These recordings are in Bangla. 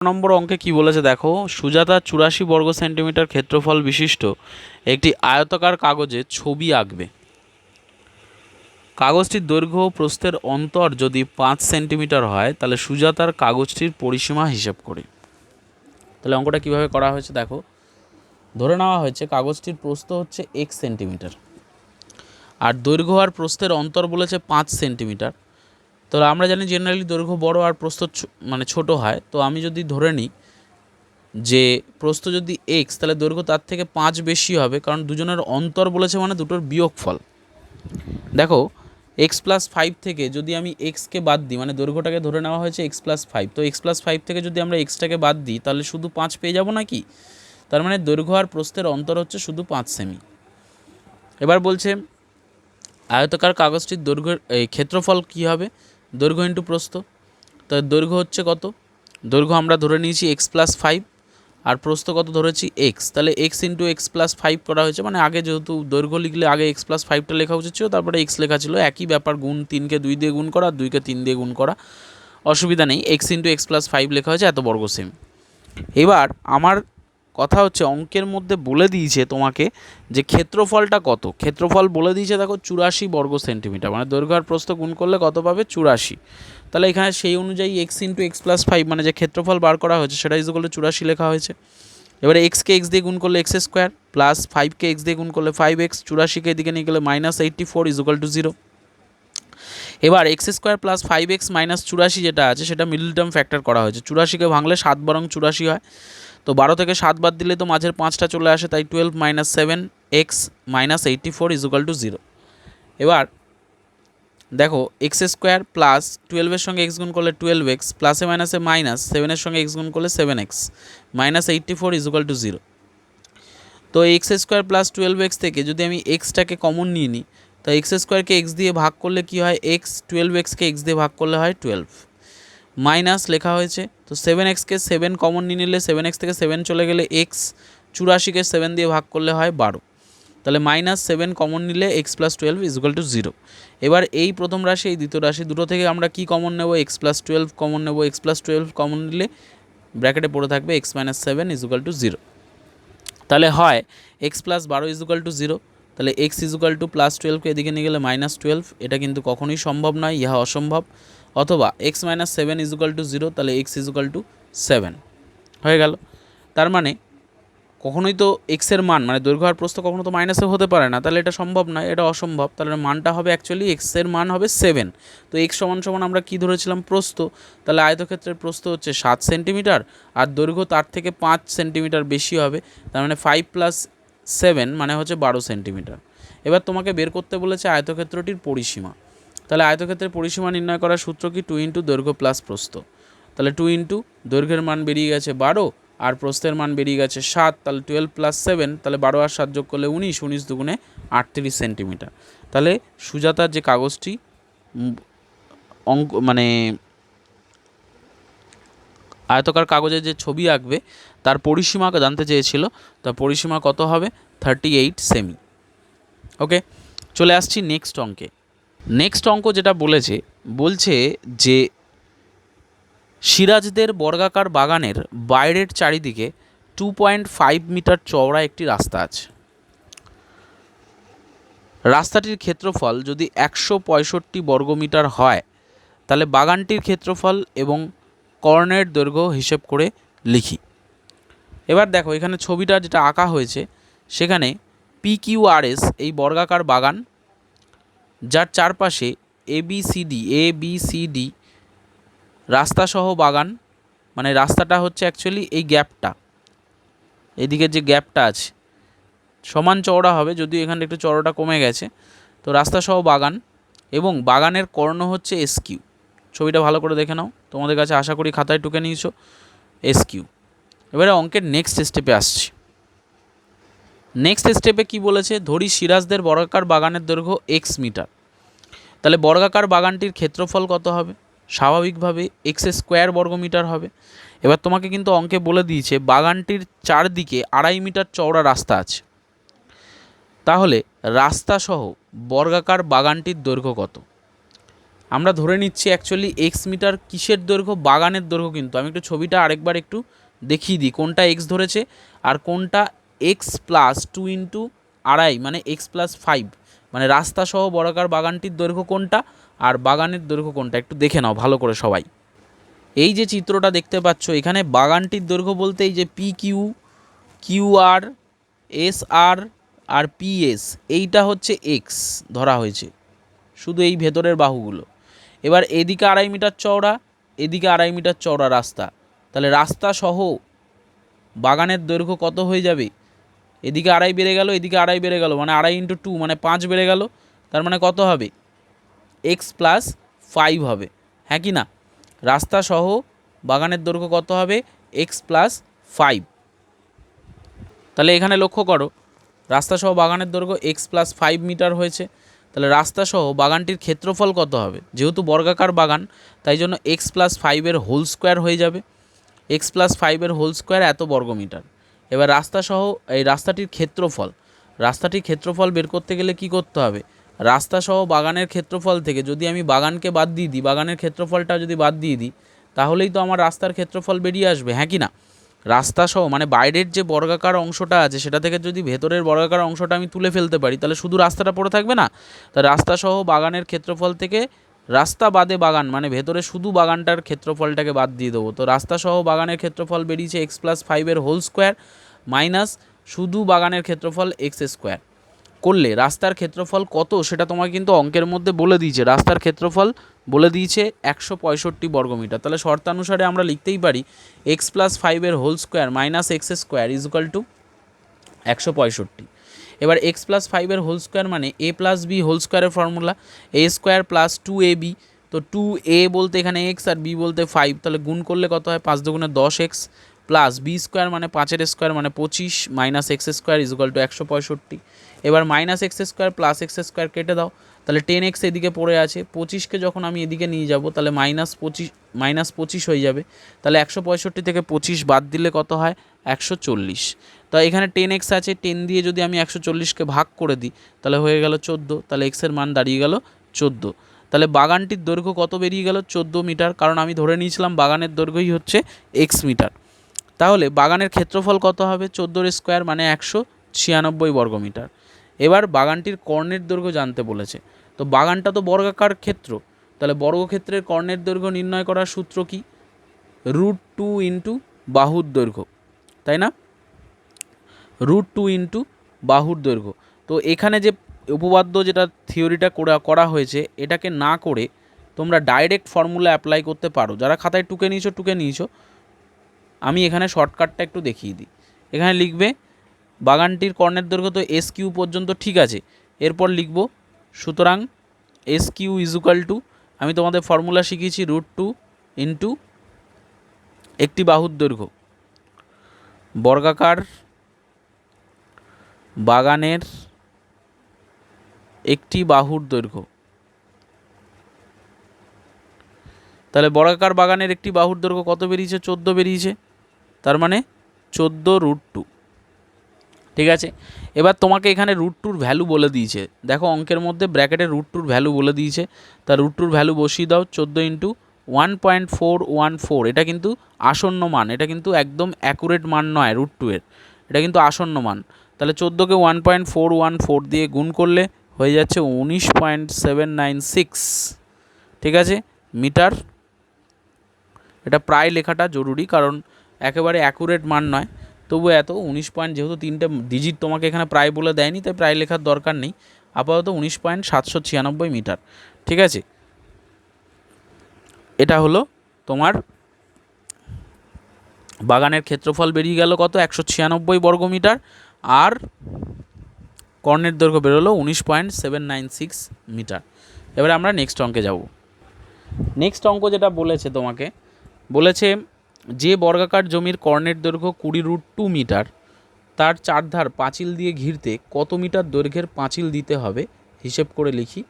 নম্বর অঙ্কে কি বলেছে দেখো, সুজাতা 84 বর্গ সেন্টিমিটার ক্ষেত্রফল বিশিষ্ট একটি আয়তাকার কাগজে ছবি আঁকবে। কাগজটির দৈর্ঘ্য ও প্রস্থের অন্তর যদি 5 সেন্টিমিটার হয় তাহলে সুজাতার কাগজটির পরিসীমা হিসাব করি। তাহলে অঙ্কটা কিভাবে করা হয়েছে দেখো, ধরে নেওয়া হয়েছে কাগজটির প্রস্থ হচ্ছে x সেন্টিমিটার আর দৈর্ঘ্য আর প্রস্থের অন্তর বলেছে 5 সেন্টিমিটার। তো আমরা জানি জেনারেলি দৈর্ঘ্য বড় আর প্রস্থ মানে ছোট হয়। তো আমি যদি ধরে নিই যে প্রস্থ যদি এক্স তাহলে দৈর্ঘ্য তার থেকে 5 বেশি হবে, কারণ দুজনের অন্তর বলেছে মানে দুটোর বিয়োগফল। দেখো x+5 থেকে যদি আমি এক্সকে বাদ দিই, মানে দৈর্ঘ্যটাকে ধরে নেওয়া হয়েছে x+5, তো x+5 থেকে যদি আমরা এক্সটাকে বাদ দিই তাহলে শুধু 5 পেয়ে যাব নাকি। তার মানে দৈর্ঘ্য আর প্রস্থের অন্তর হচ্ছে শুধু 5 সেমি। এবার বলছে আয়তাকার কাগজটির দৈর্ঘ্যের ক্ষেত্রফল কী হবে, দৈর্ঘ্য ইন্টু প্রস্থ। তো দৈর্ঘ্য হচ্ছে কত, দৈর্ঘ্য আমরা ধরে নিয়েছি x+5 আর প্রস্থ কত ধরেছি এক্স, তাহলে এক্স ইন্টু x+5 করা হয়েছে, মানে আগে যেহেতু দৈর্ঘ্য লিখলে আগে x+5টা লেখা উচিত ছিল, তারপরে এক্স লেখা ছিল, একই ব্যাপার। গুণ 3কে 2 দিয়ে গুণ করা, 2কে 3 দিয়ে গুণ করা, অসুবিধা নেই। এক্স ইন্টু x+5 লেখা হয়েছে, এত বর্গ সেমি। এবার আমার কথা হচ্ছে অঙ্কের মধ্যে বলে দিয়েছে তোমাকে যে ক্ষেত্রফলটা কত, ক্ষেত্রফল বলে দিয়েছে দেখো 84 বর্গ সেন্টিমিটার, মানে দৈর্ঘ্য আর প্রস্থ গুণ করলে কত পাবে 84। তাহলে এখানে সেই অনুযায়ী এক্স ইন্টু x+5 মানে যে ক্ষেত্রফল বার করা হয়েছে সেটা ইকুয়াল টু 84 লেখা হয়েছে। এবারে এক্সকে এক্স দিয়ে গুণ করলে এক্স স্কোয়ার প্লাস 5কে এক্স দিয়ে গুণ করলে 5x, 84কে এদিকে নিয়ে গেলে -84 ইকুয়াল টু 0। এবার x square plus 5x minus 84 যেটা আছে সেটা মিডল টার্ম ফ্যাক্টর করা হয়েছে। 84কে ভাঙলে 7 বরং 84 হয়, তো 12 থেকে 7 বাদ দিলে তো মাঝের 5টা চলে আসে, তাই 12 - 7x - 84 ইকুয়াল টু 0। এবার দেখো এক্স স্কোয়ার প্লাস 12-এর সঙ্গে এক্স গুণ করলে 12x, প্লাসে মাইনাসে মাইনাস 7-এর সঙ্গে এক্স গুণ করলে 7x -84 ইকুয়াল টু 0। তো এক্স স্কোয়ার প্লাস 12x থেকে যদি আমি এক্সটাকে কমন নিয়ে নিই, তো এক্স স্কোয়ারকে এক্স দিয়ে ভাগ করলে কি হয় এক্স, 12xকে এক্স দিয়ে ভাগ করলে হয় 12, মাইনাস লেখা হয়েছে। তো 7xকে 7 কমন নিয়ে নিলে 7x থেকে 7 চলে গেলে এক্স, 84কে 7 দিয়ে ভাগ করলে হয় 12, তাহলে -7 কমন নিলে x+12 ইকুয়াল টু 0। এবার এই প্রথম রাশি এই দ্বিতীয় রাশি দুটো থেকে আমরা কি কমন নেব, x+12 কমন নেব। x+12 কমন নিলে ব্র্যাকেটে পড়ে থাকবে x - 7 ইকুয়াল টু 0। তাহলে হয় x+12 ইকুয়াল টু 0, তাহলে x ইকুয়াল টু +12কে এদিকে নিয়ে গেলে -12, এটা কিন্তু কখনোই সম্ভব নয়, ইহা অসম্ভব। অথবা x - 7 ইকুয়াল টু 0, তাহলে x ইকুয়াল টু 7 হয়ে গেল। তার মানে কখনোই তো এক্সের মান মানে দৈর্ঘ্য আর প্রস্থ কখনো তো মাইনাসে হতে পারে না, তাহলে এটা সম্ভব নয়, এটা অসম্ভব। তাহলে মানটা হবে অ্যাকচুয়ালি এক্সের মান হবে 7। তো এক্স সমান সমান আমরা কি ধরেছিলাম প্রস্থ, তাহলে আয়তক্ষেত্রের প্রস্থ হচ্ছে 7 সেন্টিমিটার আর দৈর্ঘ্য তার থেকে 5 সেন্টিমিটার বেশি হবে, তার মানে 5 + 7 মানে হচ্ছে 12 সেন্টিমিটার। এবার তোমাকে বের করতে বলেছে আয়তক্ষেত্রটির পরিসীমা। তাহলে আয়তক্ষেত্রের পরিসীমা নির্ণয় করার সূত্র কি, 2 × দৈর্ঘ্য প্লাস প্রস্থ। তাহলে 2 × দৈর্ঘ্যের মান বেরিয়ে গেছে 12 আর প্রস্থের মান বেরিয়ে গেছে 7, তাহলে 12 + 7, তাহলে 12 আর 7 যোগ করলে 19, 19 দুগুণে 38 সেন্টিমিটার। তাহলে সুজাতার যে কাগজটি মানে আয়তকার কাগজের যে ছবি আঁকবে তার পরিসীমা জানতে চেয়েছিল, তার পরিসীমা কত হবে 38 সেমি। ওকে, চলে আসছি নেক্সট অঙ্কে। নেক্সট অঙ্ক যেটা বলছে যে সিরাজদের বর্গাকার বাগানের বাইরের চারিদিকে 2.5 মিটার চওড়া একটি রাস্তা আছে। রাস্তাটির ক্ষেত্রফল যদি 165 বর্গমিটার হয় তাহলে বাগানটির ক্ষেত্রফল এবং কর্ণের দৈর্ঘ্য হিসেব করে লিখি। এবার দেখো এখানে ছবিটা যেটা আঁকা হয়েছে সেখানে PQRS এই বর্গাকার বাগান, যার চারপাশে ABCD রাস্তাসহ বাগান, মানে রাস্তাটা হচ্ছে অ্যাকচুয়ালি এই গ্যাপটা, এদিকে যে গ্যাপটা আছে সমান চওড়া হবে, যদিও এখানে একটু চওড়াটা কমে গেছে। তো রাস্তাসহ বাগান এবং বাগানের কর্ণ হচ্ছে SQ। ছবিটা ভালো করে দেখে নাও, তোমাদের কাছে আশা করি খাতায় টুকে নিয়েছো SQ। এবারে অঙ্কের নেক্সট স্টেপে আসছি। নেক্সট স্টেপে কি বলেছে, ধরি সিরাজদের বর্গাকার বাগানের দৈর্ঘ্য x মিটার, তাহলে বর্গাকার বাগানটির ক্ষেত্রফল কত হবে, স্বাভাবিকভাবে x² বর্গমিটার হবে। এবার তোমাকে কিন্তু অঙ্কে বলে দিয়েছে বাগানটির চারদিকে 2.5 মিটার চওড়া রাস্তা আছে, তাহলে রাস্তাসহ বর্গাকার বাগানটির দৈর্ঘ্য কত। আমরা ধরে নিচ্ছি অ্যাকচুয়ালি এক্স মিটার কিসের দৈর্ঘ্য, বাগানের দৈর্ঘ্য। কিন্তু আমি একটু ছবিটা আরেকবার একটু দেখিয়ে দিই কোনটা এক্স ধরেছে আর কোনটা এক্স প্লাস 2 ইন্টু আড়াই মানে এক্স প্লাস 5, মানে রাস্তা সহ বর্গাকার বাগানটির দৈর্ঘ্য কোনটা আর বাগানের দৈর্ঘ্য কোনটা একটু দেখে নাও ভালো করে সবাই। এই যে চিত্রটা দেখতে পাচ্ছ এখানে বাগানটির দৈর্ঘ্য বলতে এই যে P Q, Q R, S আর আর পি এস, এইটা হচ্ছে এক্স ধরা হয়েছে, শুধু এই ভেতরের বাহুগুলো। এবার এদিকে 2.5 মিটার চওড়া, এদিকে 2.5 মিটার চওড়া রাস্তা, তাহলে রাস্তা সহ বাগানের দৈর্ঘ্য কত হয়ে যাবে, এদিকে 2.5 বেড়ে গেল, এদিকে 2.5 বেড়ে গেল, মানে 2.5 ইন্টু 2 মানে 5 বেড়ে গেল, তার মানে কত হবে এক্স প্লাস 5 হবে, হ্যাঁ কি না? রাস্তা সহ বাগানের দৈর্ঘ্য কত হবে এক্স প্লাস 5। তাহলে এখানে লক্ষ্য করো রাস্তা সহ বাগানের দৈর্ঘ্য এক্স প্লাস 5 মিটার হয়েছে। তাহলে রাস্তা সহ বাগানটির ক্ষেত্রফল কত হবে, যেহেতু বর্গাকার বাগান তাই জন্য এক্স প্লাস 5-এর হোল স্কোয়ার হয়ে যাবে, এক্স প্লাস 5-এর হোল স্কোয়ার এত বর্গমিটার। এবার রাস্তা সহ এই রাস্তাটির ক্ষেত্রফল বের করতে গেলে কি করতে হবে, রাস্তা সহ বাগানের ক্ষেত্রফল থেকে যদি আমি বাগানকে বাদ দিয়ে দিই, বাগানের ক্ষেত্রফলটা যদি বাদ দিয়ে দিই তাহলেই তো আমার রাস্তার ক্ষেত্রফল বেরিয়ে আসবে, হ্যাঁ কি না? রাস্তা সহ মানে বাইরের যে বর্গাকার অংশটা আছে সেটা থেকে যদি ভেতরের বর্গাকার অংশটা আমি তুলে ফেলতে পারি তাহলে শুধু রাস্তাটা পড়ে থাকবে না। তা রাস্তা সহ বাগানের ক্ষেত্রফল থেকে রাস্তা বাদে বাগান মানে ভেতরে শুধু বাগানটার ক্ষেত্রফলটাকে বাদ দিয়ে দেবো। তো রাস্তা সহ বাগানের ক্ষেত্রফল বেরিয়েছে এক্স প্লাস 5-এর হোল স্কোয়ার মাইনাস শুধু বাগানের ক্ষেত্রফল এক্স স্কোয়ার করলে রাস্তার ক্ষেত্রফল কত সেটা তোমাকে কিন্তু অঙ্কের মধ্যে বলে দিয়েছে। রাস্তার ক্ষেত্রফল বলে দিয়েছে 165 বর্গমিটার। তাহলে শর্তানুসারে আমরা লিখতেই পারি এক্স প্লাস 5-এর whole square minus x square equal to 165। এবার এক্স প্লাস 5-এর হোল স্কোয়ার মানে এ প্লাস বি হোল স্কোয়ারের formula a square plus 2ab। তো 2a বলতে এখানে এক্স আর বি বলতে 5, তাহলে গুণ করলে কত হয় 5 দুগুণে 10x প্লাস বি স্কোয়ার মানে 5-এর স্কোয়ার মানে 25 minus x square equal to 165। এবার minus x square plus x square কেটে দাও, তাহলে 10x এদিকে পড়ে আছে, 25কে যখন আমি এদিকে নিয়ে যাব তাহলে মাইনাস 25 হয়ে যাবে। তাহলে 165 থেকে 25 বাদ দিলে কত হয় 140। তো এখানে 10x আছে, 10 দিয়ে যদি আমি 140কে ভাগ করে দিই তাহলে হয়ে গেল 14, তাহলে এক্সের মান দাঁড়িয়ে গেল 14। তাহলে বাগানটির দৈর্ঘ্য কত বেরিয়ে গেল 14 মিটার, কারণ আমি ধরে নিয়েছিলাম বাগানের দৈর্ঘ্যই হচ্ছে এক্স মিটার। তাহলে বাগানের ক্ষেত্রফল কত হবে 14-এর স্কোয়ার মানে 196 বর্গমিটার। এবার বাগানটির কর্ণের দৈর্ঘ্য জানতে বলেছে। তো বাগানটা তো বর্গাকার ক্ষেত্র, তাহলে বর্গক্ষেত্রের কর্ণের দৈর্ঘ্য নির্ণয় করার সূত্র কি, √2 ইন্টু বাহুর দৈর্ঘ্য, তাই না? √2 ইন্টু বাহুর দৈর্ঘ্য। তো এখানে যে উপপাদ্য যেটা থিওরিটা করা হয়েছে এটাকে না করে তোমরা ডাইরেক্ট ফর্মুলা অ্যাপ্লাই করতে পারো। যারা খাতায় টুকে নিয়েছো, আমি এখানে শর্টকাটটা একটু দেখিয়ে দিই। এখানে লিখবে বাগানটির কর্ণের দৈর্ঘ্য তো এস কিউ পর্যন্ত ঠিক আছে, এরপর লিখব সুতরাং এস কিউ ইজুকাল টু, আমি তোমাদের ফর্মুলা শিখিয়েছি √2 ইন্টু একটি বাহুর দৈর্ঘ্য, বর্গাকার বাগানের একটি বাহুর দৈর্ঘ্য। তাহলে বর্গাকার বাগানের একটি বাহুর দৈর্ঘ্য কত বেরিয়েছে 14 বেরিয়েছে, তার মানে 14√2, ঠিক আছে। এবার তোমাকে এখানে √2-র ভ্যালু বলে দিয়েছে, দেখো অঙ্কের মধ্যে ব্র্যাকেটে √2-র ভ্যালু বলে দিয়েছে, তা √2-র ভ্যালু বসিয়ে দাও 14 ইন্টু 1.414, এটা কিন্তু আসন্ন মান, এটা কিন্তু একদম অ্যাকুরেট মান নয় √2-এর, এটা কিন্তু আসন্ন মান। তাহলে 14কে 1.414 দিয়ে গুণ করলে হয়ে যাচ্ছে 19.796, ঠিক আছে মিটার। এটা প্রায় লেখাটা জরুরি কারণ একেবারে অ্যাকুরেট মান নয়, তবু এত 19 পয়েন্ট, যেহেতু 3টে ডিজিট তোমাকে এখানে প্রায় বলে দেয়নি তাই প্রায় লেখার দরকার নেই, আপাতত 19.796 মিটার, ঠিক আছে। এটা হলো তোমার বাগানের ক্ষেত্রফল বেরিয়ে গেল কত 196 বর্গমিটার, আর কর্ণের দৈর্ঘ্য বেরোলো 19.796 মিটার। এবারে আমরা নেক্সট অঙ্কে যাব। নেক্সট অঙ্ক যেটা বলেছে তোমাকে বলেছে যে বর্গাকার জমির কর্ণের দৈর্ঘ্য 20√2 মিটার, তার চারধার পাঁচিল দিয়ে ঘিরতে কত মিটার দৈর্ঘ্যের পাঁচিল দিতে হবে হিসেব করে লিখি,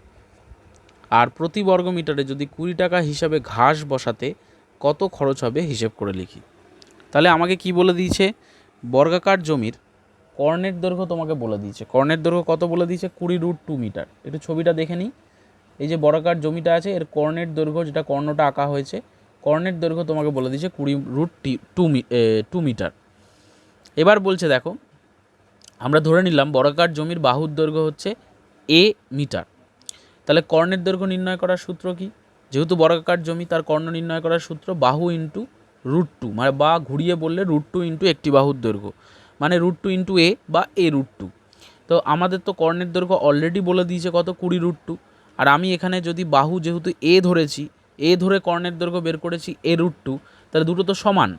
আর প্রতি বর্গ মিটারে যদি 20 টাকা হিসাবে ঘাস বসাতে কত খরচ হবে হিসেব করে লিখি। তাহলে আমাকে কি বলে দিয়েছে, বর্গাকার জমির কর্ণের দৈর্ঘ্য তোমাকে বলে দিয়েছে, কর্ণের দৈর্ঘ্য কত বলে দিয়েছে 20√2 মিটার। একটু ছবিটা দেখে নিই, এই যে বর্গাকার জমিটা আছে এর কর্ণের দৈর্ঘ্য, যেটা কর্ণটা আঁকা হয়েছে, কর্ণের দৈর্ঘ্য তোমাকে বলে দিয়েছে 20√2 মিটার। এবার বলছে দেখো, আমরা ধরে নিলাম বর্গাকার জমির বাহুর দৈর্ঘ্য হচ্ছে a মিটার। তাহলে কর্ণের দৈর্ঘ্য নির্ণয় করার সূত্র কি? যেহেতু বর্গাকার জমি, তার কর্ণ নির্ণয় করার সূত্র বাহু ইন্টু √2, মানে বা ঘুরিয়ে বললে √2 ইন্টু একটি বাহুর দৈর্ঘ্য, মানে √2 ইন্টু a বা a√2। তো আমাদের তো কর্ণের দৈর্ঘ্য অলরেডি বলে দিয়েছে কত, 20√2। আর আমি এখানে যদি বাহু যেহেতু a ধরেছি, a ধরে কর্ণের দৈর্ঘ্য বের করেছি a√2, তাহলে দুটো তো সমান,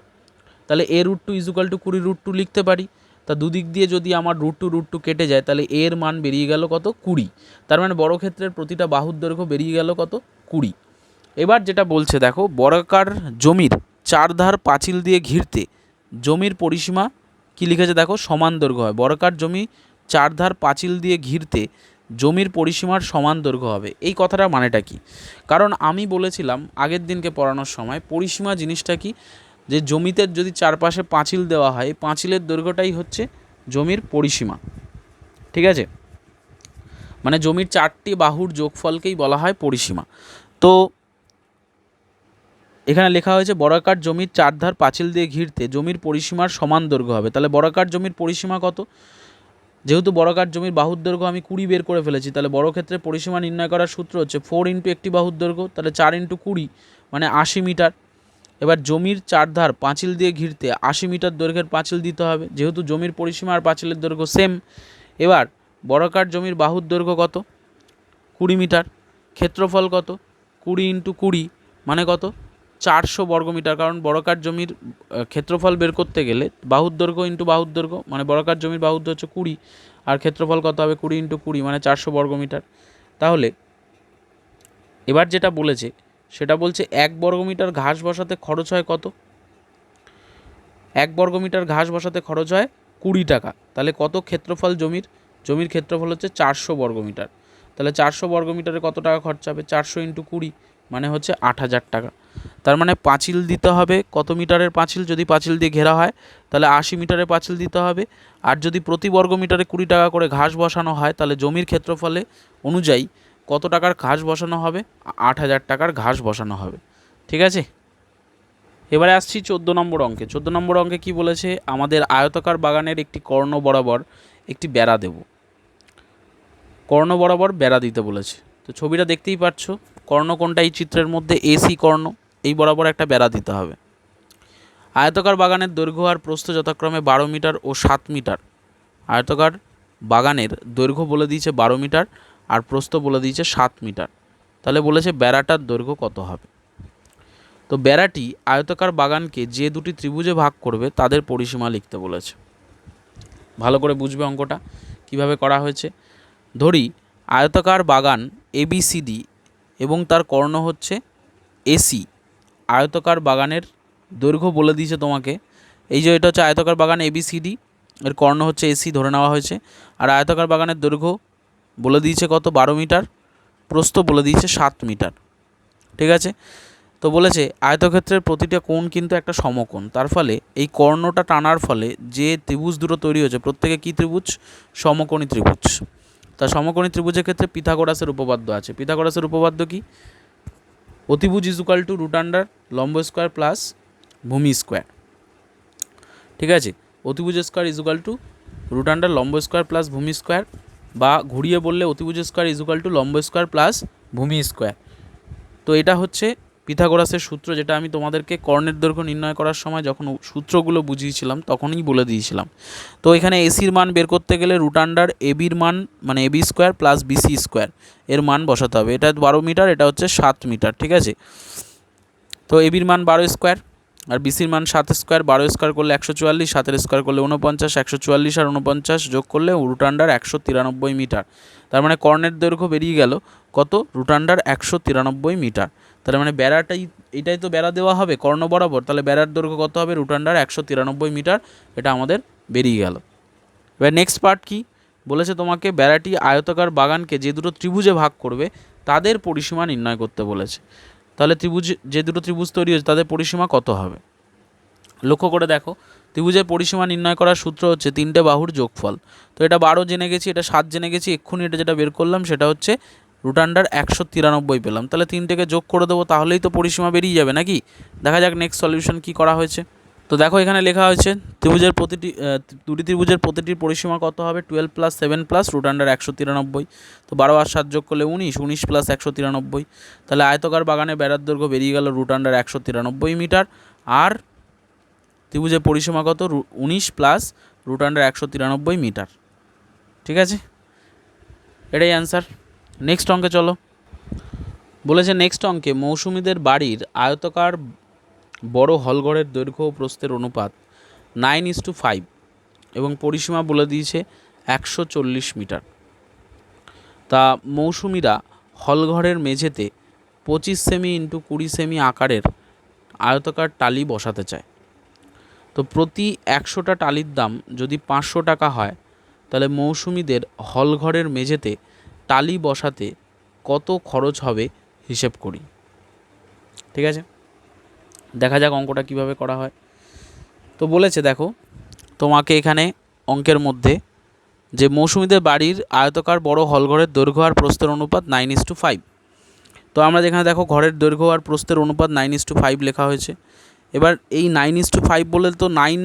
তাহলে a√2 = 20√2 লিখতে পারি। তা দুদিক দিয়ে যদি আমার √2 কেটে যায়, তাহলে এর মান বেরিয়ে গেল কত, 20। তার মানে বর্গক্ষেত্রের প্রতিটা বাহুর দৈর্ঘ্য বেরিয়ে গেল কত, 20। এবার যেটা বলছে দেখো, বর্গাকার জমির চারধার পাঁচিল দিয়ে ঘিরতে জমির পরিসীমা কি লিখেছে দেখো, সমান দৈর্ঘ্য হয়। বর্গাকার জমি চারধার পাঁচিল দিয়ে ঘিরতে জমির পরিসীমার সমান দৈর্ঘ্য হবে। এই কথাটা মানেটা কি? কারণ আমি বলেছিলাম আগের দিনকে পড়ানোর সময়, পরিসীমা জিনিসটা কি, যে জমিতে যদি চারপাশে পাঁচিল দেওয়া হয়, পাঁচিলের দৈর্ঘ্যটাই হচ্ছে জমির পরিসীমা। ঠিক আছে, মানে জমির চারটি বাহুর যোগফলকেই বলা হয় পরিসীমা। তো এখানে লেখা হয়েছে বর্গাকার জমির চারধার পাঁচিল দিয়ে ঘিরতে জমির পরিসীমার সমান দৈর্ঘ্য হবে। তাহলে বর্গাকার জমির পরিসীমা কত? যেহেতু বর্গাকার জমির বাহুর দৈর্ঘ্য আমি 20 বের করে ফেলেছি, তাহলে বর্গক্ষেত্রে পরিসীমা নির্ণয় করার সূত্র হচ্ছে 4 ইন্টু একটি বাহুর দৈর্ঘ্য, তাহলে 4 ইন্টু 20 মানে 80 মিটার। এবার জমির চারধার পাঁচিল দিয়ে ঘিরতে 80 মিটার দৈর্ঘ্যের পাঁচিল দিতে হবে, যেহেতু জমির পরিসীমা আর পাঁচিলের দৈর্ঘ্য সেম। এবার বর্গাকার জমির বাহুর দৈর্ঘ্য কত, 20 মিটার, ক্ষেত্রফল কত, 20 ইন্টু 20 মানে কত, 400 বর্গমিটার। কারণ বর্গাকার জমির ক্ষেত্রফল বের করতে গেলে বাহুর দৈর্ঘ্য ইন্টু বাহুর দৈর্ঘ্য, মানে বর্গাকার জমির বাহুর দৈর্ঘ্য হচ্ছে 20 আর ক্ষেত্রফল কত হবে, 20 ইন্টু 20 মানে 400 বর্গমিটার। তাহলে এবার যেটা বলেছে সেটা বলছে 1 বর্গমিটার ঘাস বসাতে খরচ হয় কত? 1 বর্গমিটার ঘাস বসাতে খরচ হয় 20 টাকা। তাহলে কত ক্ষেত্রফল জমির? জমির ক্ষেত্রফল হচ্ছে 400 বর্গমিটার। তাহলে 400 বর্গমিটারে কত টাকা খরচা হবে? 400 ইন্টু 20 মানে হচ্ছে 8,000 টাকা। তার মানে পাঁচিল দিতে হবে কত মিটারের পাঁচিল? যদি পাঁচিল দিয়ে ঘেরা হয় তাহলে 80 মিটারের পাঁচিল দিতে হবে। আর যদি প্রতি বর্গমিটারে 20 টাকা করে ঘাস বসানো হয়, তাহলে জমির ক্ষেত্রফলে অনুযায়ী কত টাকার ঘাস বসানো হবে? 8,000 টাকার ঘাস বসানো হবে। ঠিক আছে, এবারে আসছি 14 নম্বর অঙ্কে। 14 নম্বর অঙ্কে কি বলেছে, আমাদের আয়তাকার বাগানের একটি কর্ণ বরাবর একটি বেড়া দেব। কর্ণ বরাবর বেড়া দিতে বলেছে। তো ছবিটা দেখতেই পাচ্ছ, কর্ণ কোনটা এই চিত্রের মধ্যে? এসি কর্ণ, এই বরাবর একটা বেড়া দিতে হবে। আয়তাকার বাগানের দৈর্ঘ্য আর প্রস্থ যথাক্রমে 12 মিটার ও 7 মিটার। আয়তাকার বাগানের দৈর্ঘ্য বলে দিয়েছে 12 মিটার আর প্রস্থ বলে দিয়েছে 7 মিটার। তাহলে বলেছে বেড়াটার দৈর্ঘ্য কত হবে। তো বেড়াটি আয়তাকার বাগানকে যে দুটি ত্রিভুজে ভাগ করবে তাদের পরিসীমা লিখতে বলেছে। ভালো করে বুঝবে অঙ্কটা কিভাবে করা হয়েছে। ধরি আয়তাকার বাগান ABCD এবং তার কর্ণ হচ্ছে AC। আয়তাকার বাগানের দৈর্ঘ্য বলে দিয়েছে তোমাকে, এই যে এটা হচ্ছে আয়তাকার বাগান ABCD, এর কর্ণ হচ্ছে AC ধরে নেওয়া হয়েছে। আর আয়তাকার বাগানের দৈর্ঘ্য বলে দিয়েছে কত, 12 মিটার, প্রস্থ বলে দিয়েছে 7 মিটার। ঠিক আছে, তো বলেছে আয়তক্ষেত্রের প্রতিটা কোণ কিন্তু একটা সমকোণ, তার ফলে এই কর্ণটা টানার ফলে যে ত্রিভুজ দুটো তৈরি হয়েছে প্রত্যেকে কী ত্রিভুজ? সমকোণী ত্রিভুজ। তা সমকোণী ত্রিভুজের ক্ষেত্রে পিথাগোরাসের উপপাদ্য আছে। পিথাগোরাসের উপপাদ্য কি? অতিভুজ = √, লম্ব স্কোয়ার প্লাস ভূমি স্কোয়ার। ঠিক আছে, অতিভুজ স্কোয়ার = √, লম্ব স্কোয়ার প্লাস ভূমি স্কোয়ার, বা ঘুরিয়ে বললে অতিভুজ স্কোয়ার = লম্ব স্কোয়ার প্লাস ভূমি স্কোয়ার। তো এটা হচ্ছে পিথাগোরাসের সূত্র, যেটা আমি তোমাদেরকে কর্ণের দৈর্ঘ্য নির্ণয় করার সময় যখন সূত্রগুলো বুঝিয়েছিলাম তখনই বলে দিয়েছিলাম। তো এখানে এসির মান বের করতে গেলে √, এবির মান মানে AB square plus BC square এর মান বসাতে হবে। এটা 12 মিটার, এটা হচ্ছে 7 মিটার। ঠিক আছে, তো এবির মান 12 স্কোয়ার আর BCর মান 7 স্কোয়ার। 12 স্কোয়ার করলে 144, 7 স্কোয়ার করলে 49, 144 আর 49 যোগ করলে √, 193 মিটার। তার মানে কর্ণের দৈর্ঘ্য বেরিয়ে গেল কত? √, 193 মিটার। তাহলে মানে বেড়াটাই, এটাই তো বেড়া দেওয়া হবে কর্ণ বরাবর, তাহলে বেড়ার দৈর্ঘ্য কত হবে? √, 193 মিটার। এটা আমাদের বেরিয়ে গেল। এবার নেক্সট পার্ট কি বলেছে তোমাকে, বেড়াটি আয়তাকার বাগানকে যে দুটো ত্রিভুজে ভাগ করবে তাদের পরিসীমা নির্ণয় করতে বলেছে। তাহলে ত্রিভুজ, যে দুটো ত্রিভুজ তৈরি হয়েছে তাদের পরিসীমা কত হবে? লক্ষ্য করে দেখো, ত্রিভুজের পরিসীমা নির্ণয় করার সূত্র হচ্ছে 3টে বাহুর যোগফল। তো এটা 12 জেনে গেছি, এটা 7 জেনে গেছি, এক্ষুনি এটা যেটা বের করলাম সেটা হচ্ছে √193 পেলাম। তাহলে 3টেকে যোগ করে দেবো, তাহলেই তো পরিসীমা বেরিয়ে যাবে নাকি। দেখা যাক নেক্সট সলিউশন কী করা হয়েছে। তো দেখো এখানে লেখা হয়েছে দুটি ত্রিভুজের প্রতিটির পরিসীমা কত হবে, 12 + 7 + √193। তো 12 আর 7 যোগ করলে 19, 19 + 193। তাহলে আয়তকার বাগানে বেড়ার দৈর্ঘ্য বেরিয়ে গেল √193 মিটার, আর ত্রিভুজের পরিসীমা কত, 19 + √193 মিটার। ঠিক আছে, এটাই অ্যান্সার। নেক্সট অঙ্কে চলো। বলেছে নেক্সট অঙ্কে মৌসুমীদের বাড়ির আয়তকার বড় হলঘরের দৈর্ঘ্য ও প্রস্থের অনুপাত 9:5 এবং পরিসীমা বলে দিয়েছে 140 মিটার। তা মৌসুমীরা হলঘরের মেঝেতে 25 সেমি × 20 সেমি আকারের আয়তকার টালি বসাতে চায়। তো প্রতি 100টা টালির দাম যদি 500 টাকা হয়, তাহলে মৌসুমীদের হলঘরের মেঝেতে টালি বসাতে কত খরচ হবে হিসেব করি। ঠিক আছে, দেখা যাক অঙ্কটা কিভাবে করা হয়। তো বলেছে দেখো তোমাকে এখানে অঙ্কের মধ্যে যে মৌসুমীদের বাড়ির আয়তকার বড় হলঘরের দৈর্ঘ্য আর প্রস্থের অনুপাত 9:5। তো আমরা যেখানে দেখো ঘরের দৈর্ঘ্য আর প্রস্থের অনুপাত 9:5 লেখা হয়েছে। এবার এই 9:5 বলে তো 9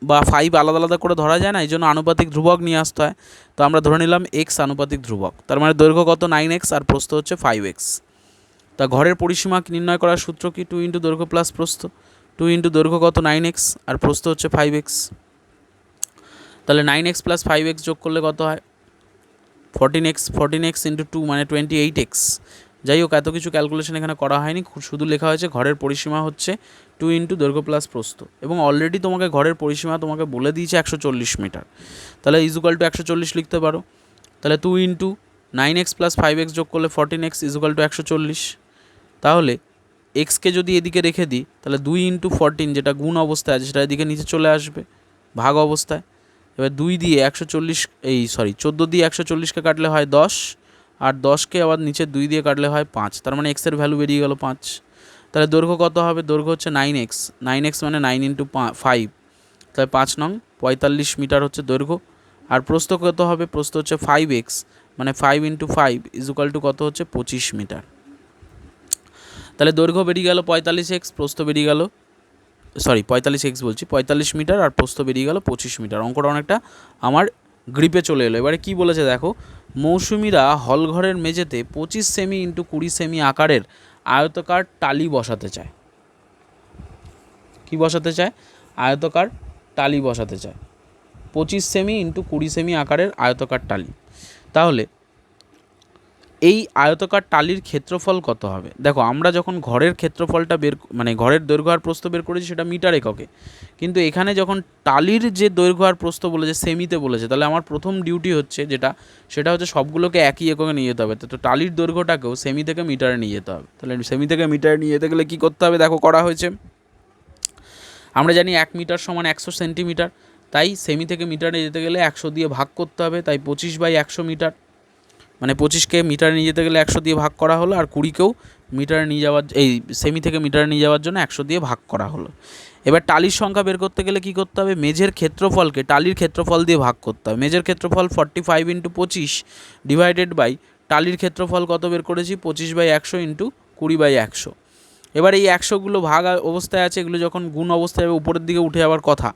বা 5 আলাদা আলাদা করে ধরা যায় না, এই জন্য আনুপাতিক ধ্রুবক নিয়ে আসতে হয়। তো আমরা ধরে নিলাম এক্স আনুপাতিক ধ্রুবক, তার মানে দৈর্ঘ্য কত 9x আর প্রস্থ হচ্ছে 5x। তা ঘরের পরিসীমা নির্ণয় করার সূত্র কি, 2 × দৈর্ঘ্য প্লাস প্রস্থ। 2 × দৈর্ঘ্য কত 9x আর প্রস্থ হচ্ছে 5x। তাহলে 9x + 5x যোগ করলে কত হয় 14x। 14x × 2 মানে 28x। যাই হোক, এত কিছু ক্যালকুলেশন এখানে করা হয়নি, শুধু লেখা হয়েছে ঘরের পরিসীমা হচ্ছে 2 × দৈর্ঘ্য প্লাস প্রস্থ, এবং অলরেডি তোমাকে ঘরের পরিসীমা তোমাকে বলে দিয়েছে 140 মিটার। তাহলে = 140 লিখতে পারো। তাহলে 2 × 9x + 5x যোগ করলে 14x = 140। তাহলে এক্সকে যদি এদিকে রেখে দিই, তাহলে 2 × 14 যেটা গুণ অবস্থায় আছে সেটা এদিকে নিচে চলে আসবে ভাগ অবস্থায়। এবার 2 দিয়ে 14 দিয়ে 140কে কাটলে হয় 10, আর 10কে আবার নিচে 2 দিয়ে কাটলে হয় 5, তার মানে এক্সের ভ্যালু বেরিয়ে গেল 5। তাহলে দৈর্ঘ্য কত হবে, দৈর্ঘ্য হচ্ছে 9x। 9x মানে 9 × 5, তাহলে 5 নং 45 মিটার হচ্ছে দৈর্ঘ্য। আর প্রস্থ কত হবে, প্রস্থ হচ্ছে 5x মানে 5 × 5 = কত হচ্ছে 25 মিটার। তাহলে দৈর্ঘ্য বেরিয়ে গেল 45x, প্রস্থ বেরিয়ে গেল 45 মিটার, আর প্রস্থ বেরিয়ে গেল 25 মিটার। অঙ্কটা অনেকটা আমার গ্রিপে চলে এলো। এবারে কি বলেছে দেখো, মৌসুমীরা হলঘরের মেঝেতে 25 সেমি × 20 সেমি আকারের আয়তকার টালি বসাতে চায়। কি বসাতে চায়, আয়তকার টালি বসাতে চায়। 25 সেমি × 20 সেমি আকারের আয়তকার টালি। তাহলে এই আয়তকার টালির ক্ষেত্রফল কত হবে। দেখো আমরা যখন ঘরের ক্ষেত্রফলটা মানে ঘরের দৈর্ঘ্য আর প্রস্থ বের করেছি সেটা মিটার এককে, কিন্তু এখানে যখন টালির যে দৈর্ঘ্য আর প্রস্থ বলেছে সেমিতে বলেছে, তাহলে আমার প্রথম ডিউটি হচ্ছে সেটা হচ্ছে সবগুলোকে একই এককে নিয়ে যেতে হবে। তো টালির দৈর্ঘ্যটাকেও সেমি থেকে মিটারে নিয়ে যেতে হবে। তাহলে সেমি থেকে মিটারে নিয়ে যেতে গেলে কী করতে হবে, দেখো করা হয়েছে। আমরা জানি 1 মিটার সমান 100 সেন্টিমিটার, তাই সেমি থেকে মিটারে যেতে গেলে 100 দিয়ে ভাগ করতে হবে। তাই 25/100 মিটার, মানে 25কে মিটারে নিয়ে যেতে গেলে 100 দিয়ে ভাগ করা হলো, আর 20কেও মিটারে নিয়ে যাওয়ার সেমি থেকে মিটারে নিয়ে যাওয়ার জন্য 100 দিয়ে ভাগ করা হলো। এবার টালির সংখ্যা বের করতে গেলে কি করতে হবে, মেঝের ক্ষেত্রফলকে টালির ক্ষেত্রফল দিয়ে ভাগ করতে হবে। মেঝের ক্ষেত্রফল 45 × 25 ডিভাইডেড বাই টালির ক্ষেত্রফল কত বের করেছি 25/100 × 20/100। এবার এই 100গুলো ভাগ অবস্থায় আছে, এগুলো যখন গুণ অবস্থায় উপরের দিকে উঠে যাওয়ার কথা।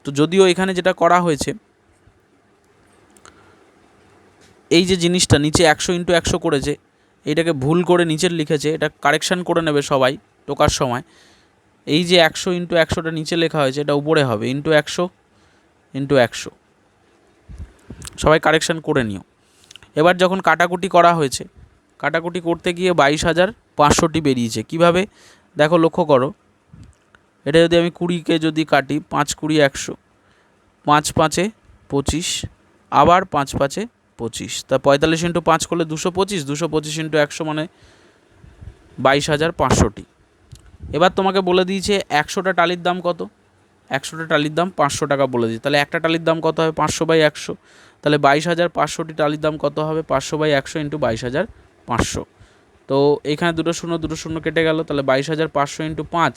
তো যদিও এখানে যেটা করা হয়েছে, এই যে জিনিসটা নিচে 100 × 100 করেছে, এইটাকে ভুল করে নিচের লিখেছে, এটা কারেকশান করে নেবে সবাই টোকার সময়। এই যে 100 × 100টা নিচে লেখা হয়েছে, এটা উপরে হবে ×100 × 100। সবাই কারেকশান করে নিও। এবার যখন কাটাকুটি করা হয়েছে, কাটাকুটি করতে গিয়ে 22,500টি বেরিয়েছে। কিভাবে দেখো লক্ষ্য করো, এটা যদি আমি 20কে যদি কাটি, 5 × 20 100, 5 × 5 = 25, আবার 5 × 5 = 25। তা 45 × 5 করলে 225, 225 × 100 মানে 22,500টি। এবার তোমাকে বলে দিয়েছে 100টা টালির দাম কত, 100টা টালির দাম 500 টাকা বলে দিয়েছে। তাহলে একটা টালির দাম কত হবে 500/100, তাহলে 22,500টি টালির দাম কত হবে 500/100 × 22,500। তো এখানে দুটো শূন্য কেটে গেল, তাহলে 22,500 × 5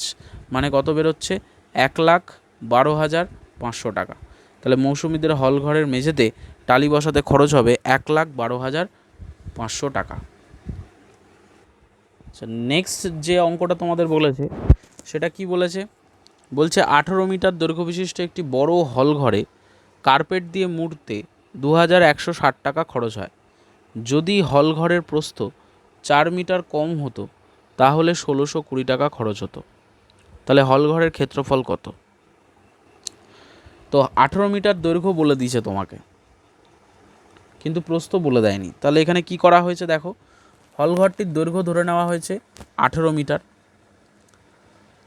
মানে কত বেরোচ্ছে 1,12,500 টাকা। তাহলে মৌসুমীদের হলঘরের মেঝেতে টালি বসাতে খরচ হবে 1,12,500 টাকা। নেক্সট যে অঙ্কটা তোমাদের বলেছে সেটা কি বলেছে, বলছে 18 মিটার দৈর্ঘ্য বিশিষ্ট একটি বড় হল ঘরে কার্পেট দিয়ে মুড়তে 2160 টাকা খরচ হয়। যদি হল ঘরের প্রস্থ 4 মিটার কম হতো তাহলে 1620 টাকা খরচ হতো। তাহলে হল ঘরের ক্ষেত্রফল কত? তো 18 মিটার দৈর্ঘ্য বলে দিয়েছে তোমাকে, কিন্তু প্রস্থ বলে দেয়নি। তাহলে এখানে কি করা হয়েছে দেখো, হলঘরটির দৈর্ঘ্য ধরে নেওয়া হয়েছে 18 মিটার।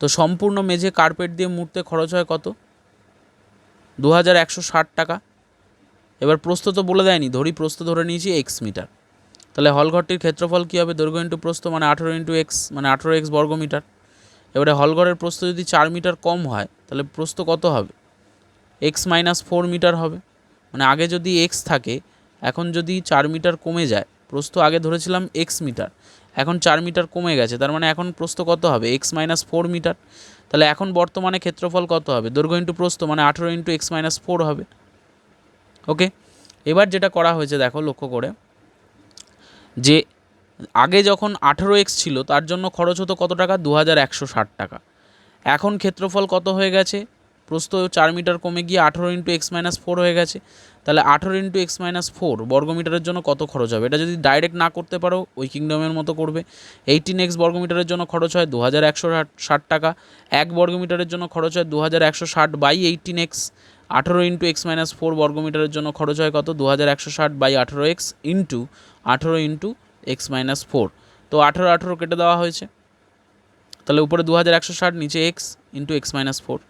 তো সম্পূর্ণ মেঝে কার্পেট দিয়ে মুড়তে খরচ হয় কত? 2160 টাকা। এবার প্রস্থ তো বলে দেয়নি, ধরি প্রস্থ ধরে নিয়েছি এক্স মিটার। তাহলে হলঘরটির ক্ষেত্রফল কী হবে? দৈর্ঘ্য ইন্টু প্রস্থ মানে 18 ইন্টু এক্স মানে 18 এক্স বর্গ মিটার। এবারে হলঘরের প্রস্থ যদি 4 মিটার কম হয় তাহলে প্রস্থ কত হবে? এক্স মাইনাস 4 মিটার হবে। মানে আগে যদি এক্স থাকে, এখন যদি 4 মিটার কমে যায়, প্রস্থ আগে ধরেছিলাম এক্স মিটার, এখন 4 মিটার কমে গেছে, তার মানে এখন প্রস্থ কত হবে? X minus 4 metre. তাহলে এখন বর্তমানে ক্ষেত্রফল কত হবে? দৈর্ঘ্য ইন্টু প্রস্থ মানে 18 ইন্টু এক্স মাইনাস 4 হবে। ওকে, এবার যেটা করা হয়েছে দেখো লক্ষ্য করে, যে আগে যখন 18x ছিল তার জন্য খরচ হতো কত টাকা? 2160 টাকা। এখন ক্ষেত্রফল কত হয়ে গেছে? প্রস্থ 4 মিটার কমে গিয়ে 18 ইন্টু এক্স মাইনাস 4 হয়ে গেছে। তাহলে 18 ইন্টু এক্স মাইনাস 4 বর্গমিটারের জন্য কত খরচ হবে? এটা যদি ডাইরেক্ট না করতে পারো ওই কিংডমের মতো করবে। 18x বর্গমিটারের জন্য খরচ হয় 2160 টাকা। 1 বর্গমিটারের জন্য খরচ হয় 2160 by 18x। 18 into x minus 4 বর্গমিটারের জন্য খরচ হয় কত? 2160 by 18x into 18 into x minus 4। তো 18 কেটে দেওয়া হয়েছে, তাহলে উপরে 2160, নিচে এক্স ইন্টু এক্স মাইনাস 4।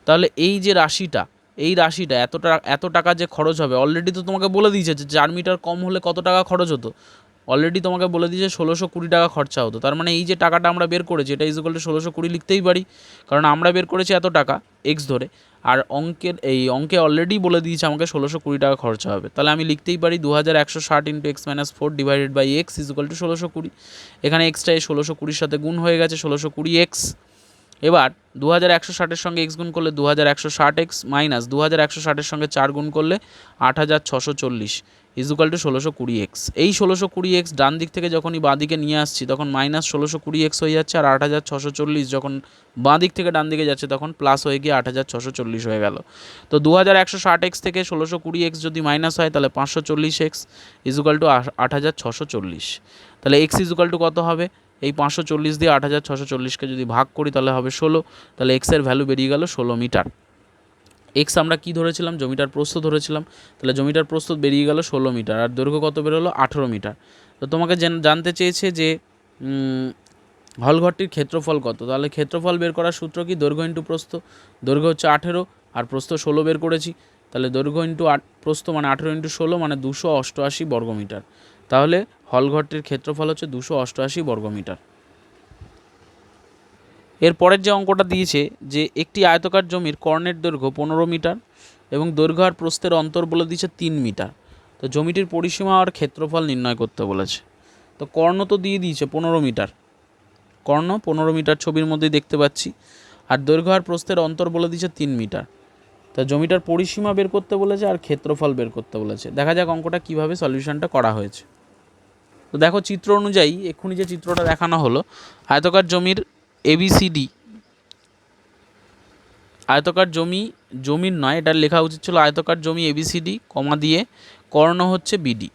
তাহলে এই যে রাশিটা, এই রাশিটা এত টাকা যে খরচ হবে, অলরেডি তো তোমাকে বলে দিয়েছে যে 4 মিটার কম হলে কত টাকা খরচ হতো। অলরেডি তোমাকে বলে দিয়েছে 1620 টাকা খরচা হতো। তার মানে এই যে টাকাটা আমরা বের করেছি এটা ইকুয়াল টু 1620 লিখতেই পারি, কারণ আমরা বের করেছি এত টাকা এক্স ধরে, আর অঙ্কে অলরেডি বলে দিয়েছে আমাকে 1620 টাকা খরচা হবে। তাহলে আমি লিখতেই পারি 2160 into x minus 4 divided by x equal to 1620। এখানে এক্সটা এই 1620 সাথে গুণ হয়ে গেছে, 1620 এক্স। এবার 2160-এর সঙ্গে এক্স গুণ করলে 2160 এক্স মাইনাস 2160-এর সঙ্গে 4 গুণ করলে 8640 ইকুয়াল টু 1620 এক্স। এই 1620 এক্স ডান দিক থেকে যখনই বাঁ দিকে নিয়ে আসছি তখন মাইনাস 1620 এক্স হয়ে যাচ্ছে, আর 8640 যখন বাঁ দিক থেকে ডান দিকে যাচ্ছে তখন প্লাস হয়ে গিয়ে 8640 হয়ে গেল। তো 2160 এক্স থেকে 1620 এক্স যদি মাইনাস হয় তাহলে 540 এক্স ইকুয়াল টু 8640। তাহলে এক্স ইকুয়াল টু কত হবে? এই 540 দিয়ে 8640কে যদি ভাগ করি তাহলে হবে 16। তাহলে এক্সের ভ্যালু বেরিয়ে গেল 16 মিটার। এক্স আমরা কি ধরেছিলাম? জমিটার প্রস্থ ধরেছিলাম। তাহলে জমিটার প্রস্থ বেরিয়ে গেল 16 মিটার, আর দৈর্ঘ্য কত বেরোলো? 18 মিটার। তো তোমাকে জানতে চেয়েছে যে হলঘরটির ক্ষেত্রফল কত। তাহলে ক্ষেত্রফল বের করার সূত্র কি? দৈর্ঘ্য ইন্টু প্রস্থ। দৈর্ঘ্য হচ্ছে 18 আর প্রস্থ 16 বের করেছি। তাহলে দৈর্ঘ্য ইন্টু প্রস্থ মানে 18 ইন্টু 16 মানে 288 বর্গমিটার। তাহলে হলঘরটির ক্ষেত্রফল হচ্ছে 288 বর্গমিটার। এর পরের যে অঙ্কটা দিয়েছে যে একটি আয়তকার জমির কর্ণের দৈর্ঘ্য 15 মিটার এবং দৈর্ঘ্য আর প্রস্থের অন্তর বলে দিয়েছে 3 মিটার। তো জমিটির পরিসীমা আর ক্ষেত্রফল নির্ণয় করতে বলেছে। তো কর্ণ তো দিয়ে দিয়েছে 15 মিটার, কর্ণ 15 মিটার ছবির মধ্যেই দেখতে পাচ্ছি, আর দৈর্ঘ্য আর প্রস্থের অন্তর বলে দিয়েছে 3 মিটার। তা জমিটার পরিসীমা বের করতে বলেছে আর ক্ষেত্রফল বের করতে বলেছে। দেখা যাক অঙ্কটা কীভাবে সলিউশনটা করা হয়েছে। তো দেখো চিত্র অনুযায়ী এক্ষুনি যে চিত্রটা দেখানো হলো, আয়তকার জমির এবিসিডি, আয়তকার জমির নয়, এটা লেখা উচিত ছিল আয়তকার জমি এবিসিডি কমা দিয়ে কর্ণ হচ্ছে বিডি।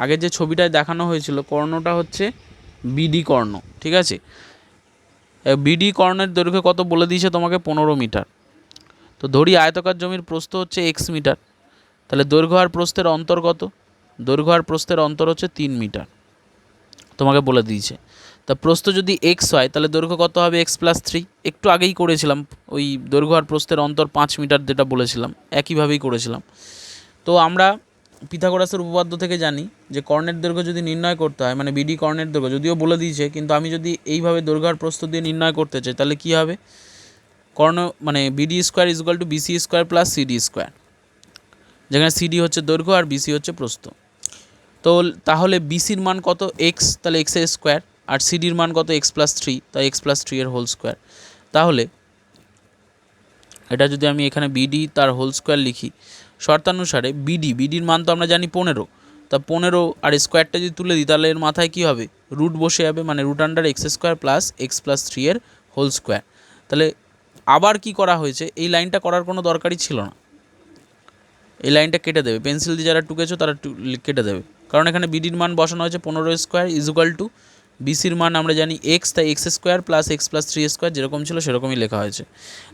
আগে যে ছবিটায় দেখানো হয়েছিল কর্ণটা হচ্ছে বিডি কর্ণ, ঠিক আছে। বিডি কর্ণের দৈর্ঘ্য কত বলে দিয়েছে তোমাকে? 15 মিটার। তো ধরি আয়তকার জমির প্রস্থ হচ্ছে এক্স মিটার, তাহলে দৈর্ঘ্য আর প্রস্থের অন্তর কত? দৈর্ঘ্য আর প্রস্থের অন্তর হচ্ছে 3 মিটার তোমাকে বলে দিয়েছে। তা প্রস্থ যদি এক্স হয় তাহলে দৈর্ঘ্য কত হবে? X plus 3। একটু আগেই করেছিলাম ওই দৈর্ঘ্য আর প্রস্থের অন্তর 5 মিটার যেটা বলেছিলাম, একইভাবেই করেছিলাম। তো আমরা পিথাগোরাসের উপপাদ্য থেকে জানি যে কর্ণের দৈর্ঘ্য যদি নির্ণয় করতে হয়, মানে বিডি কর্ণের দৈর্ঘ্য যদিও বলে দিয়েছে, কিন্তু আমি যদি এইভাবে দৈর্ঘ্য আর প্রস্থ দিয়ে নির্ণয় করতে চাই তাহলে কী হবে? কর্ণ মানে BD square equal to BC square plus CD square, যেখানে সিডি হচ্ছে দৈর্ঘ্য আর বিসি হচ্ছে প্রস্থ। তো তাহলে বিসির মান কত? এক্স, তাহলে এক্সের স্কোয়ার, আর সিডির মান কত? এক্স প্লাস 3, তাই এক্স প্লাস 3 এর হোল স্কোয়ার। তাহলে এটা যদি আমি এখানে বিডি তার হোল স্কোয়ার লিখি, শর্তানুসারে বিডির মান তো আমরা জানি 15, তা 15 আর স্কোয়ারটা যদি তুলে দিই তাহলে এর মাথায় কী হবে? রুট বসে যাবে, মানে root under x square plus x plus three এর হোল স্কোয়ার। তাহলে আবার কি করা হয়েছে, এই লাইনটা করার কোনো দরকারই ছিল না, এই লাইনটা কেটে দেবে, পেন্সিল দিয়ে যারা টুকেছো তারা কেটে দেবে, কারণ এখানে বিডির মান বসানো হয়েছে 15 স্কোয়ার ইজুকাল টু বিসির মান আমরা জানি এক্স, তাই x square plus x plus three square যেরকম ছিল সেরকমই লেখা হয়েছে।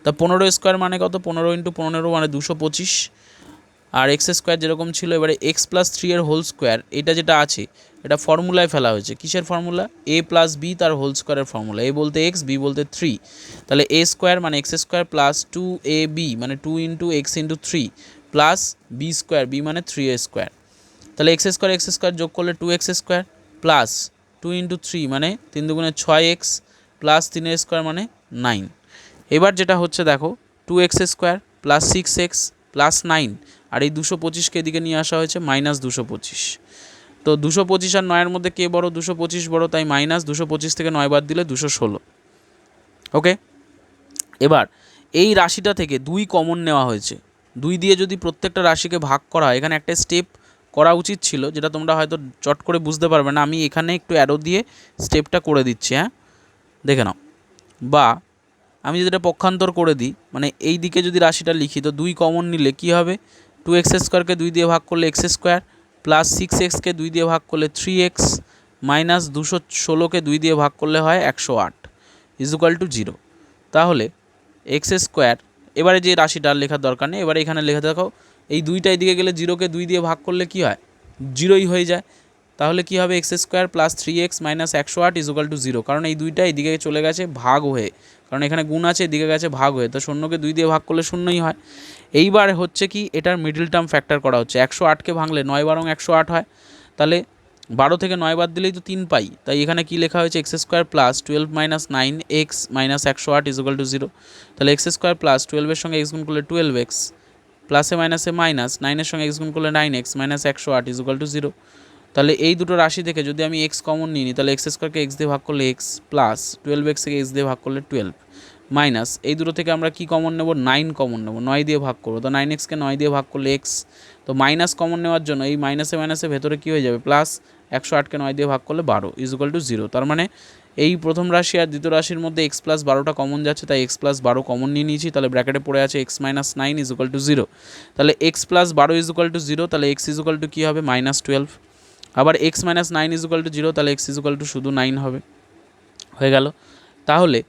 তা 15 স্কোয়ার মানে কত, 15 ইন্টু 15 মানে 225, আর এক্স স্কোয়ার যেরকম ছিল, এবারে এক্স প্লাস থ্রি এর হোল স্কোয়ার এটা যেটা আছে এটা ফর্মুলায় ফেলা হয়েছে, কিসের ফর্মুলা, এ প্লাস বি তার হোল স্কোয়ারের ফর্মুলা, এ বলতে এক্স, বি বলতে থ্রি, তাহলে এ স্কোয়ার মানে এক্স স্কোয়ার প্লাস 2ab মানে 2 into x into three plus b square, b মানে 3a স্কোয়ার, তাহলে এক্স স্কোয়ার যোগ করলে 2x square plus 2 into three মানে 3 দুগুণে 6x প্লাস 3 স্কোয়ার মানে 9। এবার যেটা হচ্ছে দেখো 2x square plus 6x plus 9, আর এই 225কে এদিকে নিয়ে আসা হয়েছে মাইনাস 225, তো 225 আর 9-এর মধ্যে কে বড়, 225 বড়, তাই মাইনাস 225 থেকে 9 বাদ দিলে 216। ওকে, এবার এই রাশিটা থেকে 2 কমন নেওয়া হয়েছে, 2 দিয়ে যদি প্রত্যেকটা রাশিকে ভাগ করা হয়, এখানে একটা স্টেপ করা উচিত ছিল যেটা তোমরা হয়তো চট করে বুঝতে পারবে না, আমি এখানে একটু অ্যারো দিয়ে স্টেপটা করে দিচ্ছি, হ্যাঁ দেখে নাও, বা আমি যদি এটা পক্ষান্তর করে দিই, মানে এই দিকে যদি রাশিটা লিখি তো 2 কমন নিলে কি হবে, 2x স্কোয়ারকে 2 দিয়ে ভাগ করলে এক্স স্কোয়ার প্লাস 6xকে 2 দিয়ে ভাগ করলে 3x মাইনাস 216কে 2 দিয়ে ভাগ করলে হয় 108 ইজুকাল টু 0। তাহলে এক্স স্কোয়ার, এবারে যে রাশিটা লেখার দরকার নেই, এবারে এখানে লেখা দেখো এই 2টা এদিকে গেলে 0কে 2 দিয়ে ভাগ করলে কি হয়, 0ই হয়ে যায়, তাহলে কি হবে x square plus 3x minus 108 equal to 0, কারণ এই 2টা এদিকে চলে গেছে ভাগ হয়ে, কারণ এখানে গুণ আছে, এদিকে গেছে ভাগ হয়ে, তো শূন্যকে 2 দিয়ে ভাগ করলে শূন্যই হয়। এইবার হচ্ছে কি এটার মিডল টার্ম ফ্যাক্টর করা হচ্ছে, 108কে ভাঙলে 9 বারং 108 হয়, তাহলে 12 থেকে 9 বাদ দিলেই তো 3 পাই, তাই এখানে কি লেখা হয়েছে x square plus 12 minus 9x minus 108 equal to 0, তাহলে এক্স স্কোয়ার প্লাস 12-এর সঙ্গে এক্স গুণ করলে 12x প্লাসে মাইনাসে মাইনাস 9-এর সঙ্গে এক্স গুণ করলে 9x মাইনাস 108 ইজুকাল টু 0। তাহলে এই দুটো রাশি থেকে যদি আমি এক্স কমন নিই, তাহলে এক্স স্কোয়ারকে এক্স দিয়ে ভাগ করলে এক্স প্লাস 12x থেকে এক্স দিয়ে ভাগ করলে 12 মাইনাস এই দুটো থেকে আমরা কি কমন নেব, 9 কমন নেব, 9 দিয়ে ভাগ করবো, তো 9xকে 9 দিয়ে ভাগ করলে এক্স, তো মাইনাস কমন নেওয়ার জন্য এই মাইনাসে মাইনাসে ভেতরে কী হয়ে যাবে প্লাস, 108কে 9 দিয়ে ভাগ করলে 12 ইজুকাল টু 0। তার মানে এই প্রথম রাশি আর দ্বিতীয় রাশির মধ্যে এক্স প্লাস 12টা কমন যাচ্ছে, তাই এক্স প্লাস 12 কমন নিয়ে নিয়েছি, তাহলে ব্র্যাকেটে পড়ে আছে এক্স মাইনাস 9 ইজুকাল টু 0, তাহলে এক্স প্লাস 12 ইজুকাল টু 0, তাহলে এক্স ইজুকাল টু কী হবে মাইনাস 12, আবার এক্স মাইনাস 9 ইজুকাল টু 0, তাহলে এক্স ইজুকাল টু শুধু 9 হবে, হয়ে গেল। তাহলে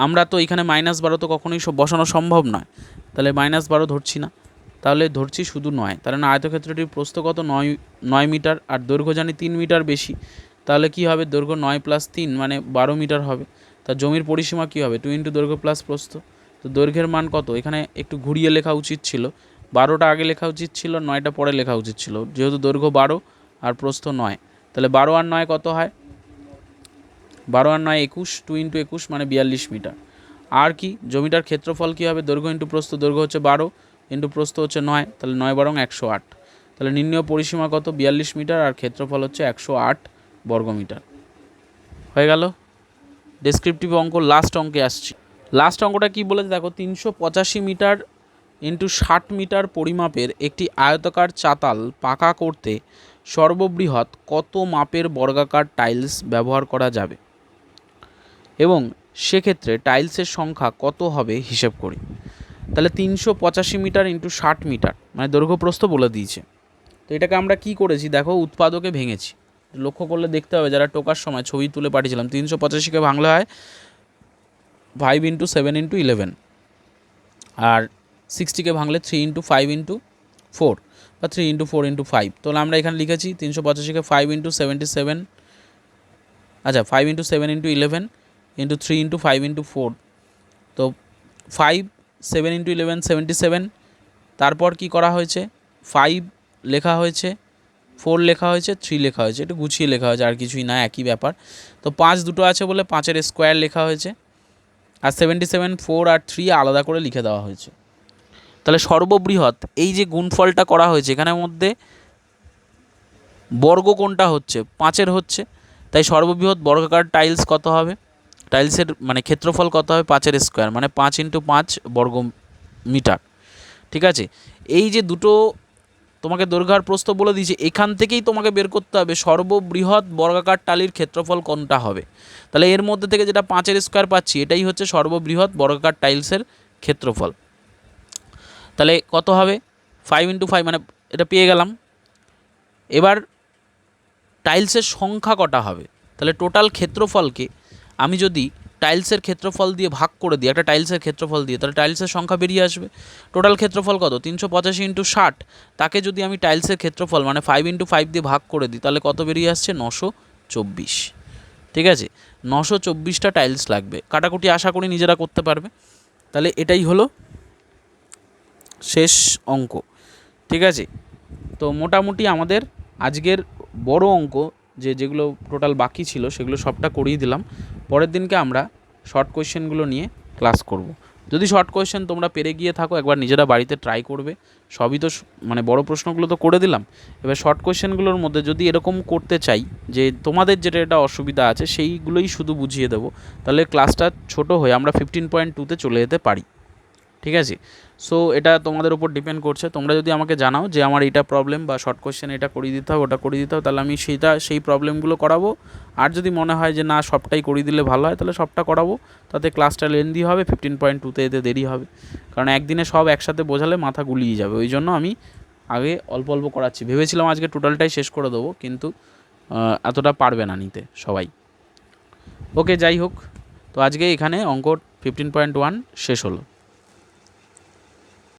আমরা তো এখানে -12 তো কখনোই বসানো সম্ভব নয়, তাহলে -12 ধরছি না, তাহলে ধরছি শুধু 9, তাহলে না আয়তক্ষেত্রটির প্রস্থ কত 9 মিটার আর দৈর্ঘ্য জানি 3 মিটার বেশি, তাহলে কি হবে দৈর্ঘ্য 9 প্লাস 3 মানে 12 মিটার হবে, তা জমির পরিসীমা কী হবে 2 ইন্টু দৈর্ঘ্য প্লাস প্রস্থ, তো দৈর্ঘ্যের মান কত, এখানে একটু ঘুরিয়ে লেখা উচিত ছিল, 12টা আগে লেখা উচিত ছিল, 9টা পরে লেখা উচিত ছিল, যেহেতু দৈর্ঘ্য 12 আর প্রস্থ 9, তাহলে 12 আর 9 কত হয়, 12 আর 9 21, 2 ইন্টু 21 মানে 42 মিটার। আর কি জমিটার ক্ষেত্রফল কী হবে, দৈর্ঘ্য ইন্টু প্রস্থ, দৈর্ঘ্য হচ্ছে 12 ইন্টু প্রস্থ হচ্ছে 9, তাহলে 9 বারং 108, তাহলে নির্ণয় পরিসীমা কত 42 মিটার আর ক্ষেত্রফল হচ্ছে 108 বর্গমিটার। হয়ে গেল ডেসক্রিপটিভ অঙ্ক। লাস্ট অঙ্কে আসছি, লাস্ট অঙ্কটা কী বলেছে দেখো, 385 মিটার ইন্টু 60 মিটার পরিমাপের একটি আয়তাকার চাতাল পাকা করতে সর্ববৃহৎ কত মাপের বর্গাকার টাইলস ব্যবহার করা যাবে এবং সেক্ষেত্রে টাইলসের সংখ্যা কত হবে হিসেব করি। তাহলে 385 মিটার ইন্টু 60 মিটার মানে দৈর্ঘ্য প্রস্থ বলে দিয়েছে, তো এটাকে আমরা কি করেছি দেখো, উৎপাদকে ভেঙেছি, লক্ষ্য করলে দেখতে হবে যারা টোকার সময় ছবি তুলে পাঠিয়েছিলাম, 385কে ভাঙলে হয় 5 ইন্টু 7 ইন্টু 11, আর 60কে ভাঙলে 3 ইন্টু 5 ইন্টু 4 বা 3 ইন্টু 4 ইন্টু 5, তাহলে আমরা এখানে লিখেছি 385কে 5 ইন্টু 77, আচ্ছা 5 into 7 into 11 into 3 into 5 into 4, তো 5 7 ইন্টু 11 77, তারপর কি করা হয়েছে 5 লেখা হয়েছে, 4 লেখা হয়েছে, 3 লেখা হয়েছে, একটু গুছিয়ে লেখা হয়েছে আর কিছুই না, একই ব্যাপার, তো 5 দুটো আছে বলে 5-এর স্কোয়ার লেখা হয়েছে, আর 77 4 আর 3 আলাদা করে লিখে দেওয়া হয়েছে। তাহলে সর্ববৃহৎ এই যে গুণফলটা করা হয়েছে এখানের মধ্যে বর্গ কোনটা হচ্ছে 5-এর হচ্ছে, তাই সর্ববৃহৎ বর্গাকার টাইলস কত হবে, টাইলসের মানে ক্ষেত্রফল কত হবে 5-এর স্কোয়ার মানে 5 ইন্টু 5 বর্গ মিটার। ঠিক আছে, এই যে দুটো তোমাকে দৈর্ঘ্য আর প্রস্থ বলে দিয়েছে, এখান থেকেই তোমাকে বের করতে হবে সর্ববৃহৎ বর্গাকার টালির ক্ষেত্রফল কোনটা হবে। তাহলে এর মধ্যে থেকে যেটা 5 স্কোয়ার পাচ্ছি এটাই হচ্ছে সর্ববৃহৎ বর্গাকার টাইলসের ক্ষেত্রফল। তাহলে কত হবে 5 × 5 মানে এটা পেয়ে গেলাম। এবার টাইলসের সংখ্যা কটা হবে, তাহলে টোটাল ক্ষেত্রফলকে আমি যদি টাইলসের ক্ষেত্রফল দিয়ে ভাগ করে দিই, একটা টাইলসের ক্ষেত্রফল দিয়ে, তাহলে টাইলসের সংখ্যা বেরিয়ে আসবে। টোটাল ক্ষেত্রফল কত 385 × 60, তাকে যদি আমি টাইলসের ক্ষেত্রফল মানে 5 × 5 দিয়ে ভাগ করে দিই তাহলে কত বেরিয়ে আসছে 924। ঠিক আছে, 924টা টাইলস লাগবে। কাটাকুটি আশা করি নিজেরা করতে পারবে। তাহলে এটাই হলো শেষ অঙ্ক। ঠিক আছে, তো মোটামুটি আমাদের আজকের বড় অঙ্ক যেগুলো টোটাল বাকি ছিল সেগুলো সবটা করিয়ে দিলাম। পরের দিনকে আমরা শর্ট কোয়েশ্চেনগুলো নিয়ে ক্লাস করব। যদি শর্ট কোয়েশ্চেন তোমরা পেরে গিয়ে থাকো একবার নিজেরা বাড়িতে ট্রাই করবে। সবই তো মানে বড় প্রশ্নগুলো তো করে দিলাম, এবার শর্ট কোয়েশ্চেনগুলোর মধ্যে যদি এরকম করতে চাই যে তোমাদের যেটা এটা অসুবিধা আছে সেইগুলোই শুধু বুঝিয়ে দেবো, তাহলে ক্লাসটা ছোট হয়ে আমরা 15.2-তে চলে যেতে পারি। ঠিক আছে, সো এটা তোমাদের উপর ডিপেন্ড করছে। তোমরা যদি আমাকে জানাও যে আমার এইটা প্রবলেম বা শর্ট কোয়েশ্চেন এটা করিয়ে দিতে হবে ওটা করিয়ে দিতে হবে, তাহলে আমি সেই প্রবলেমগুলো করাবো। আর যদি মনে হয় যে না সবটাই করিয়ে দিলে ভালো হয় তাহলে সবটা করাবো, তাতে ক্লাসটা লেন্দি হবে, 15.2-তে এতে দেরি হবে। কারণ একদিনে সব একসাথে বোঝালে মাথা গুলিয়ে যাবে, ওই জন্য আমি আগে অল্প অল্প করাচ্ছি। ভেবেছিলাম আজকে টোটালটাই শেষ করে দেবো, কিন্তু এতটা পারবে না নিতে সবাই। ওকে, যাই হোক, তো আজকে এখানে অঙ্ক 15.1 শেষ হলো।